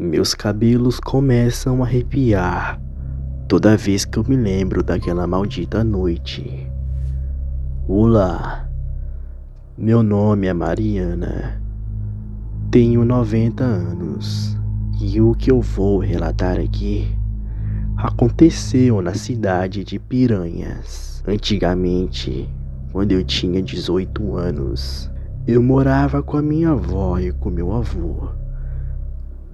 Meus cabelos começam a arrepiar toda vez que eu me lembro daquela maldita noite. Olá, meu nome é Mariana, tenho 90 anos e o que eu vou relatar aqui aconteceu na cidade de Piranhas. Antigamente, quando eu tinha 18 anos, eu morava com a minha avó e com meu avô.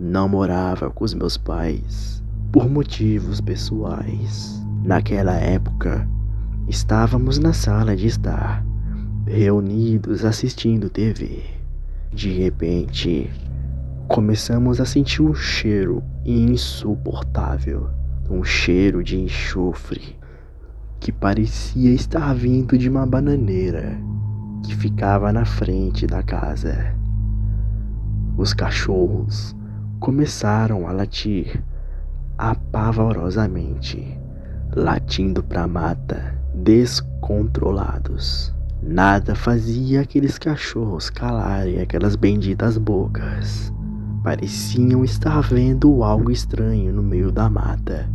Não morava com os meus pais por motivos pessoais. Naquela época, estávamos na sala de estar, reunidos assistindo TV. De repente, começamos a sentir um cheiro insuportável, um cheiro de enxofre que parecia estar vindo de uma bananeira que ficava na frente da casa. Os cachorros começaram a latir apavorosamente, latindo para a mata, descontrolados. Nada fazia aqueles cachorros calarem aquelas benditas bocas. Pareciam estar vendo algo estranho no meio da mata,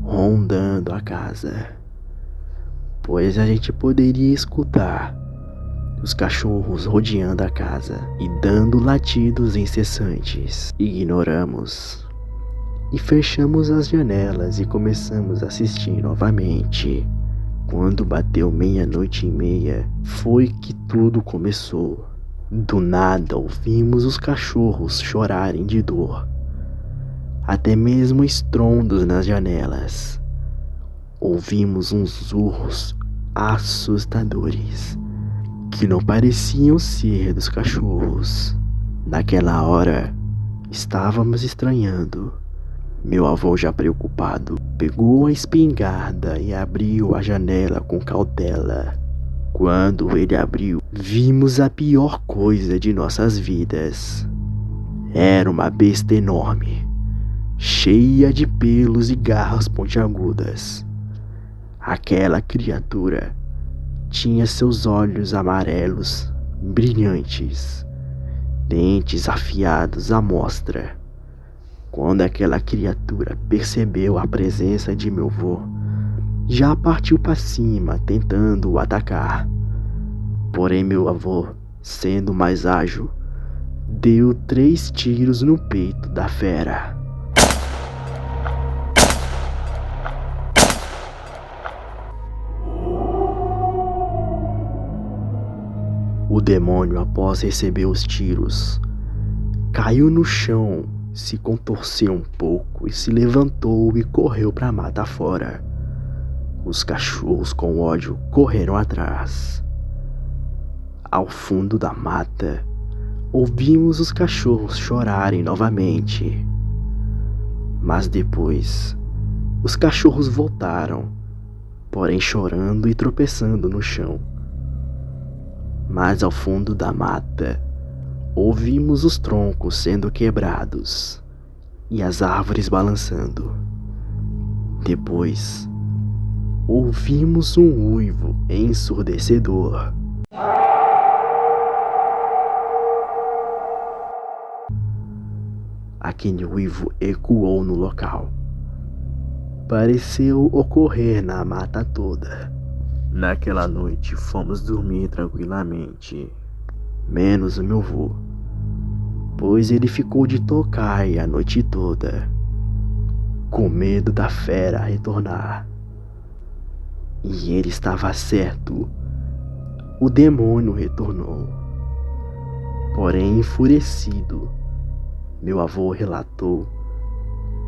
rondando a casa, pois a gente poderia escutar os cachorros rodeando a casa e dando latidos incessantes. Ignoramos e fechamos as janelas e começamos a assistir novamente. Quando bateu 00:30, foi que tudo começou. Do nada ouvimos os cachorros chorarem de dor, até mesmo estrondos nas janelas. Ouvimos uns urros assustadores que não pareciam ser dos cachorros. Naquela hora, estávamos estranhando. Meu avô, já preocupado, pegou a espingarda e abriu a janela com cautela. Quando ele abriu, vimos a pior coisa de nossas vidas. Era uma besta enorme, cheia de pelos e garras pontiagudas. Aquela criatura tinha seus olhos amarelos brilhantes, dentes afiados à mostra. Quando aquela criatura percebeu a presença de meu avô, já partiu para cima tentando o atacar. Porém, meu avô, sendo mais ágil, deu 3 tiros no peito da fera. O demônio, após receber os tiros, caiu no chão, se contorceu um pouco e se levantou e correu para a mata fora. Os cachorros com ódio correram atrás. Ao fundo da mata, ouvimos os cachorros chorarem novamente. Mas depois, os cachorros voltaram, porém chorando e tropeçando no chão. Mas ao fundo da mata, ouvimos os troncos sendo quebrados e as árvores balançando. Depois, ouvimos um uivo ensurdecedor. Aquele uivo ecoou no local. Pareceu ocorrer na mata toda. Naquela noite fomos dormir tranquilamente, menos o meu avô, pois ele ficou de tocaia a noite toda, com medo da fera retornar. E ele estava certo, o demônio retornou. Porém, enfurecido, meu avô relatou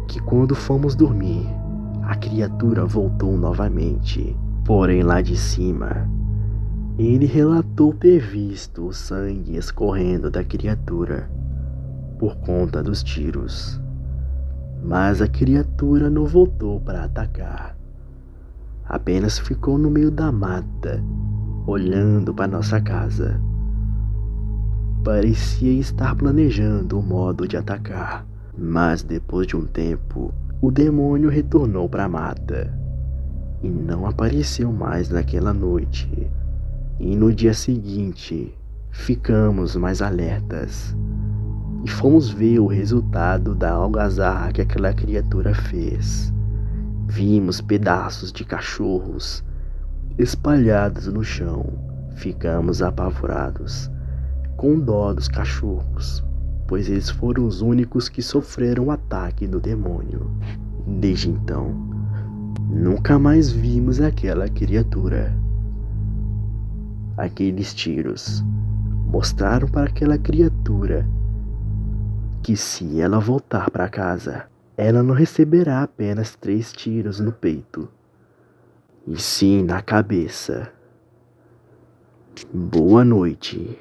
que quando fomos dormir, a criatura voltou novamente. Porém, lá de cima, ele relatou ter visto o sangue escorrendo da criatura por conta dos tiros. Mas a criatura não voltou para atacar. Apenas ficou no meio da mata, olhando para nossa casa. Parecia estar planejando o modo de atacar. Mas depois de um tempo, o demônio retornou para a mata e não apareceu mais naquela noite. E no dia seguinte, ficamos mais alertas e fomos ver o resultado da algazarra que aquela criatura fez. Vimos pedaços de cachorros espalhados no chão. Ficamos apavorados, com dó dos cachorros, pois eles foram os únicos que sofreram o ataque do demônio. Desde então, nunca mais vimos aquela criatura. Aqueles tiros mostraram para aquela criatura que se ela voltar para casa, ela não receberá apenas 3 tiros no peito, e sim na cabeça. Boa noite.